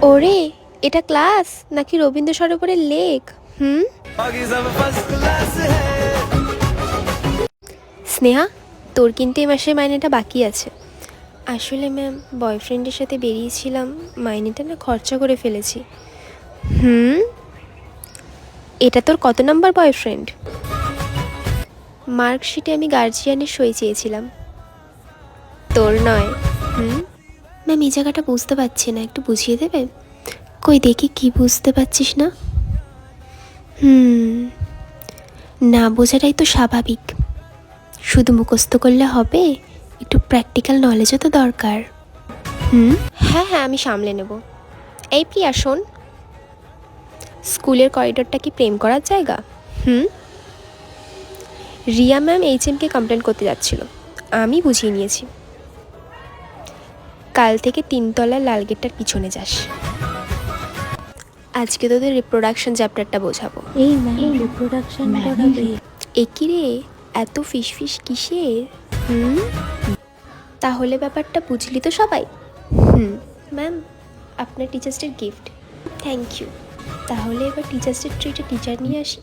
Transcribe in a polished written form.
ওরে, এটা ক্লাস নাকি রবীন্দ্র সরোবরের লেক? স্নেহা, তোর কিন্তু এই মাসের মাইনেটা বাকি আছে। আসলে ম্যাম, বয়ফ্রেন্ডের সাথে বেরিয়েছিলাম, মাইনেটা না খরচা করে ফেলেছি। এটা তোর কত নাম্বার বয়ফ্রেন্ড? মার্কশিটে আমি গার্জিয়ানের সই চেয়েছিলাম, তোর নয়। ম্যাম, এই জায়গাটা বুঝতে পারছি না, একটু বুঝিয়ে দেবে? কই দেখি, কি বুঝতে পারছিস না? না বোঝাটাই তো স্বাভাবিক, শুধু মুখস্থ করলে হবে, একটু প্র্যাকটিক্যাল নলেজও তো দরকার। হ্যাঁ হ্যাঁ, আমি সামলে নেব। এই প্রিয়া শোন, স্কুলের করিডোরটা কি প্রেম করার জায়গা? রিয়া ম্যাম এইচএমকে কমপ্লেন করতে যাচ্ছিল, আমি বুঝিয়ে নিয়েছি। কাল থেকে 3তলার লাল গেটটার পিছনে যাস। আজকে তোদের রিপ্রোডাকশন চ্যাপ্টারটা বোঝাবো। এই ম্যাম, রিপ্রোডাকশন পড়াবে? একই রে, এত ফিস কিসের? তাহলে ব্যাপারটা বুঝলি তো সবাই? ম্যাম, আপনার টিচার্স ডের গিফট। Thank you. তাহলে এবার টিচার্স ডের ট্রিটে টিচার নিয়ে আসি।